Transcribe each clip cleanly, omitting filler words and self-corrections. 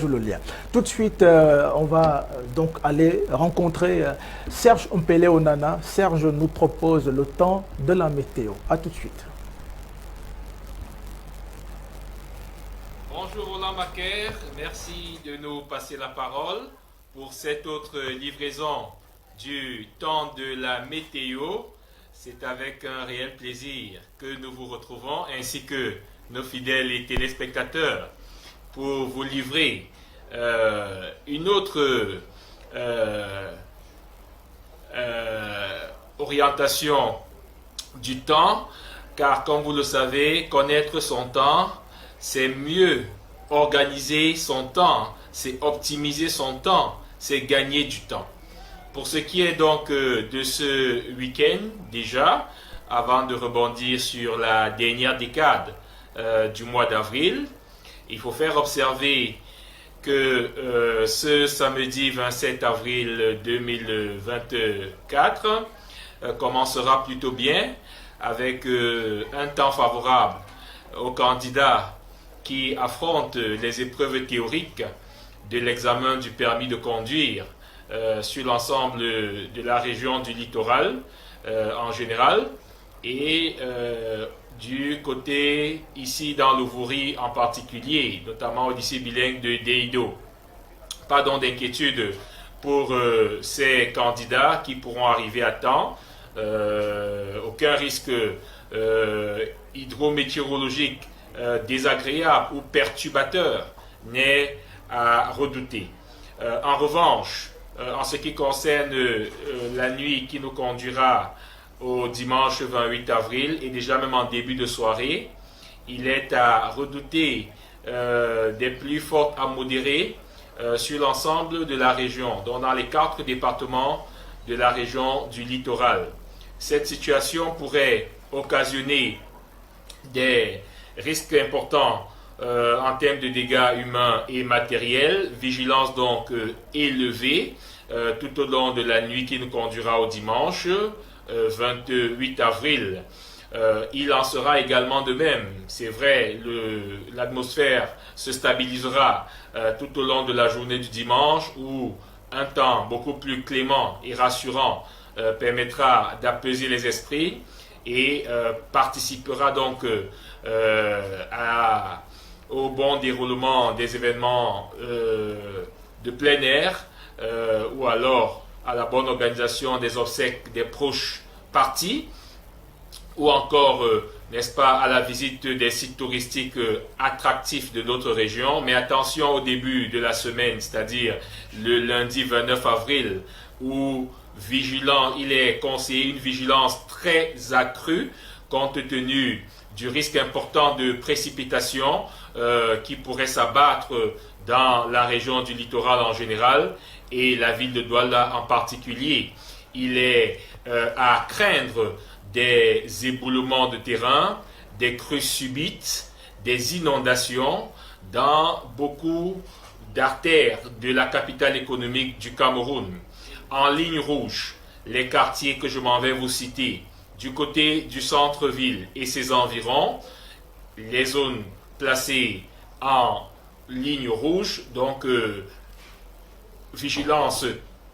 Le lien. Tout de suite, on va donc aller rencontrer Serge Mpele Onana. Serge nous propose le temps de la météo. A tout de suite. Bonjour Roland Macaire, merci de nous passer la parole pour cette autre livraison du temps de la météo. C'est avec un réel plaisir que nous vous retrouvons, ainsi que nos fidèles et téléspectateurs, pour vous livrer une autre orientation du temps, car comme vous le savez, connaître son temps, c'est mieux organiser son temps, c'est optimiser son temps, c'est gagner du temps. Pour ce qui est donc de ce week-end déjà, avant de rebondir sur la dernière décade du mois d'avril, il faut faire observer que ce samedi 27 avril 2024 commencera plutôt bien avec un temps favorable aux candidats qui affrontent les épreuves théoriques de l'examen du permis de conduire sur l'ensemble de la région du littoral en général et du côté ici dans l'Ouvoury en particulier, notamment au lycée bilingue de Deido. Pas donc d'inquiétude pour ces candidats qui pourront arriver à temps. Aucun risque hydrométéorologique désagréable ou perturbateur n'est à redouter. En revanche, en ce qui concerne la nuit qui nous conduira au dimanche 28 avril et déjà même en début de soirée, il est à redouter des pluies fortes à modérées sur l'ensemble de la région, donc dans les 4 départements de la région du littoral. Cette situation pourrait occasionner des risques importants en termes de dégâts humains et matériels, vigilance donc élevée tout au long de la nuit qui nous conduira au dimanche 28 avril. Il en sera également de même. C'est vrai, l'atmosphère se stabilisera tout au long de la journée du dimanche où un temps beaucoup plus clément et rassurant permettra d'apaiser les esprits et participera donc au bon déroulement des événements de plein air ou alors à la bonne organisation des obsèques des proches partis, ou encore, n'est-ce pas, à la visite des sites touristiques attractifs de notre région. Mais attention au début de la semaine, c'est-à-dire le lundi 29 avril, où il est conseillé une vigilance très accrue, compte tenu du risque important de précipitation qui pourrait s'abattre dans la région du littoral en général et la ville de Douala en particulier. Il est à craindre des éboulements de terrain, des crues subites, des inondations dans beaucoup d'artères de la capitale économique du Cameroun. En ligne rouge, les quartiers que je m'en vais vous citer, du côté du centre-ville et ses environs, les zones placées en ligne rouge, donc vigilance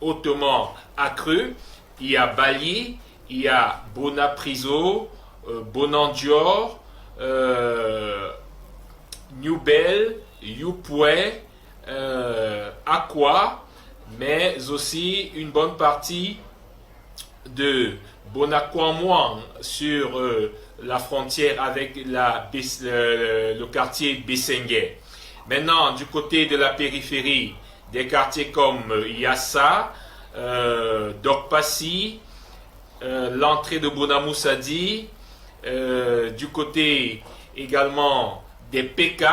hautement accrue. Il y a Bali, il y a Bonapriso, Bonandior, Newbel, Yupoué, Aqua, mais aussi une bonne partie de Bonakwamouan sur la frontière avec le quartier Bessengue. Maintenant, du côté de la périphérie, des quartiers comme Yassa, Dokpassi, l'entrée de Bonamoussadi, du côté également des PK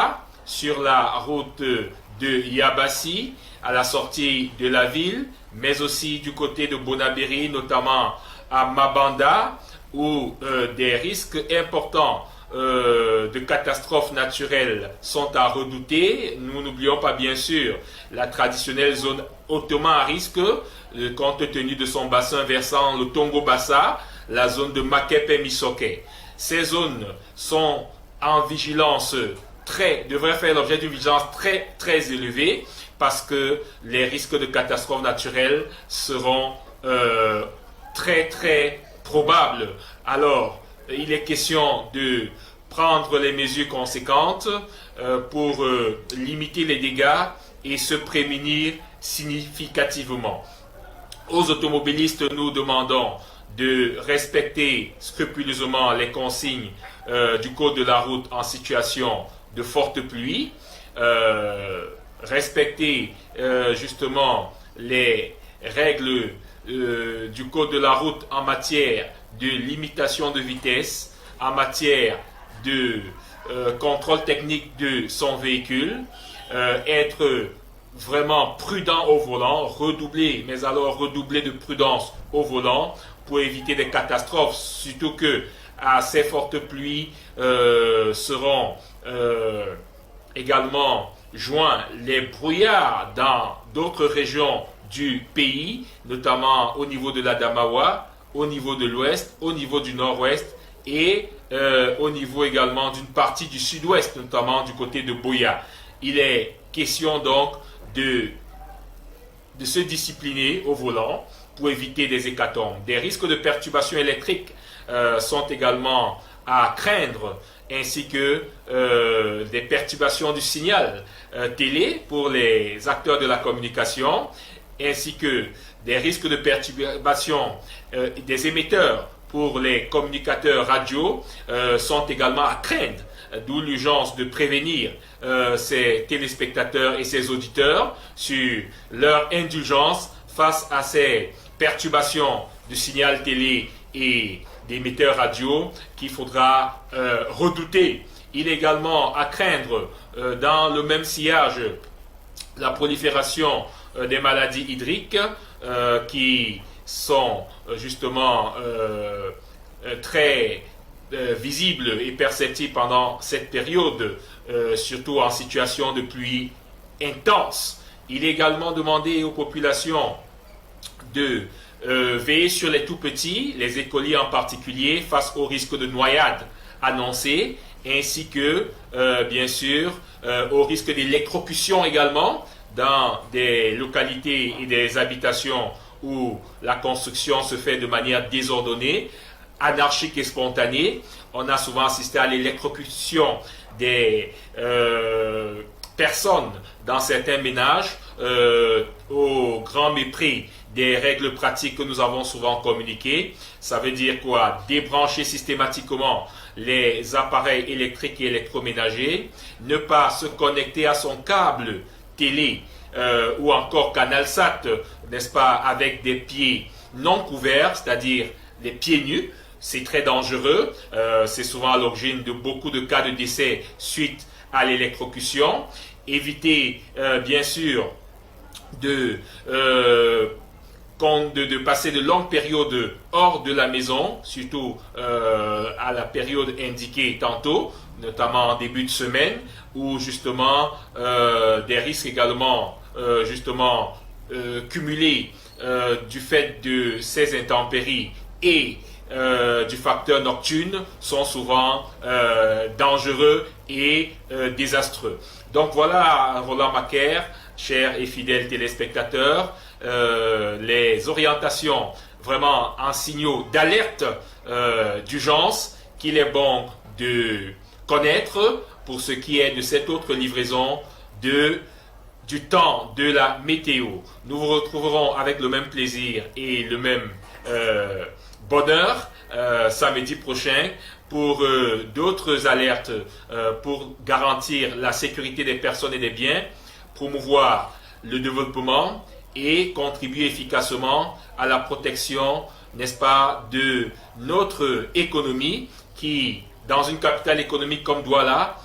sur la route de Yabassi à la sortie de la ville, mais aussi du côté de Bonabéry, notamment à Mabanda, où des risques importants de catastrophes naturelles sont à redouter. Nous n'oublions pas bien sûr la traditionnelle zone hautement à risque, compte tenu de son bassin versant le Tongo-Bassa, la zone de Makepe-Misoke. Ces zones sont en vigilance devrait faire l'objet d'une vigilance très élevée parce que les risques de catastrophes naturelles seront très probables. Alors, il est question de prendre les mesures conséquentes pour limiter les dégâts et se prémunir significativement. Aux automobilistes, nous demandons de respecter scrupuleusement les consignes du code de la route en situation de forte pluie, respecter justement les règles du code de la route en matière de limitation de vitesse, en matière de contrôle technique de son véhicule, être vraiment prudent au volant, redoubler de prudence au volant pour éviter des catastrophes, surtout que à ces fortes pluies seront également joints les brouillards dans d'autres régions du pays, notamment au niveau de l'Adamawa, au niveau de l'ouest, au niveau du nord-ouest et au niveau également d'une partie du sud-ouest, notamment du côté de Boya. Il est question donc de se discipliner au volant pour éviter des hécatombes. Des risques de perturbations électriques sont également à craindre, ainsi que des perturbations du signal télé pour les acteurs de la communication, ainsi que des risques de perturbation des émetteurs pour les communicateurs radio sont également à craindre, d'où l'urgence de prévenir ces téléspectateurs et ces auditeurs sur leur indulgence face à ces perturbations du signal télé et d'émetteurs radio qu'il faudra redouter. Il est également à craindre dans le même sillage la prolifération des maladies hydriques qui sont justement très visibles et perceptibles pendant cette période, surtout en situation de pluie intense. Il est également demandé aux populations de veiller sur les tout-petits, les écoliers en particulier, face au risque de noyade annoncé, ainsi que, bien sûr, au risque d'électrocution également dans des localités et des habitations où la construction se fait de manière désordonnée, anarchique et spontanée. On a souvent assisté à l'électrocution des personnes dans certains ménages au grand mépris des règles pratiques que nous avons souvent communiquées. Ça veut dire quoi? Débrancher systématiquement les appareils électriques et électroménagers, ne pas se connecter à son câble télé ou encore CanalSat, n'est-ce pas, avec des pieds non couverts, c'est-à-dire les pieds nus. C'est très dangereux, c'est souvent à l'origine de beaucoup de cas de décès suite à l'électrocution. Éviter bien sûr de passer de longues périodes hors de la maison, surtout à la période indiquée tantôt, notamment en début de semaine, où justement des risques également cumulés du fait de ces intempéries et du facteur nocturne sont souvent dangereux et désastreux. Donc voilà, Roland Macaire, chers et fidèles téléspectateurs, les orientations vraiment en signaux d'alerte d'urgence qu'il est bon de connaître pour ce qui est de cette autre livraison du temps de la météo. Nous vous retrouverons avec le même plaisir et le même bonheur samedi prochain pour d'autres alertes pour garantir la sécurité des personnes et des biens, promouvoir le développement et contribuer efficacement à la protection, n'est-ce pas, de notre économie qui, dans une capitale économique comme Douala,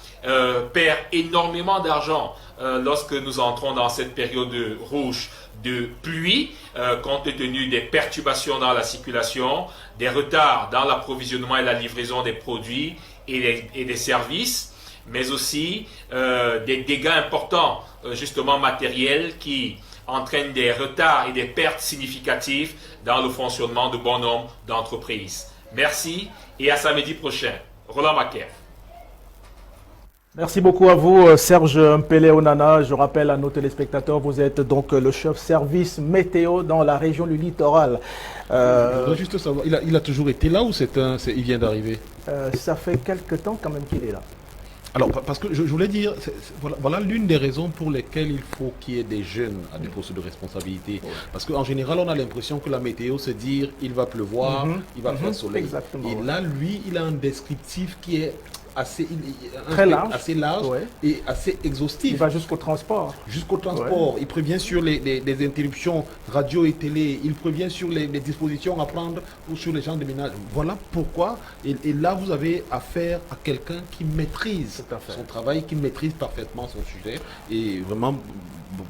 perd énormément d'argent lorsque nous entrons dans cette période rouge de pluie, compte tenu des perturbations dans la circulation, des retards dans l'approvisionnement et la livraison des produits et des services, mais aussi des dégâts importants, justement matériels, qui entraînent des retards et des pertes significatives dans le fonctionnement de bon nombre d'entreprises. Merci et à samedi prochain. Roland Macaire. Merci beaucoup à vous, Serge Mpele Onana. Je rappelle à nos téléspectateurs, vous êtes donc le chef service météo dans la région du littoral. Je voudrais juste savoir, il a toujours été là ou il vient d'arriver? Ça fait quelques temps quand même qu'il est là. Alors, parce que je voulais dire, voilà l'une des raisons pour lesquelles il faut qu'il y ait des jeunes à des postes de responsabilité. Parce qu'en général, on a l'impression que la météo, c'est dire il va pleuvoir, il va faire soleil. Exactement, et là, lui, il a un descriptif qui est assez large ouais. et assez exhaustif. Il va jusqu'au transport. Jusqu'au transport. Ouais. Il prévient sur les interruptions radio et télé. Il prévient sur les dispositions à prendre ou sur les gens de ménage. Voilà pourquoi. Et là, vous avez affaire à quelqu'un qui maîtrise son travail, qui maîtrise parfaitement son sujet. Et vraiment,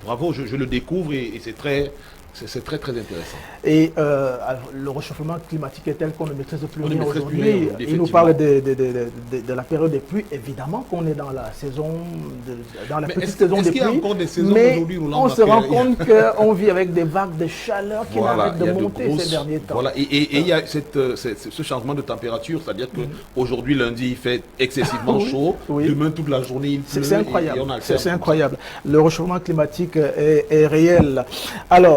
bravo, je le découvre et c'est très... C'est très intéressant. Et le réchauffement climatique est tel qu'on ne maîtrise plus rien aujourd'hui. Il nous parle parle de la période des pluies. Évidemment qu'on est dans la saison, dans la petite saison des pluies. Est-ce qu'il y a encore des saisons mais aujourd'hui où on se rend compte qu'on vit avec des vagues de chaleur qui n'arrêtent de monter ces derniers temps. Voilà. Et il y a ce changement de température, c'est-à-dire qu'aujourd'hui, lundi, il fait excessivement chaud. Demain, toute la journée, il pleut. C'est incroyable. C'est incroyable. Le réchauffement climatique est réel. Alors,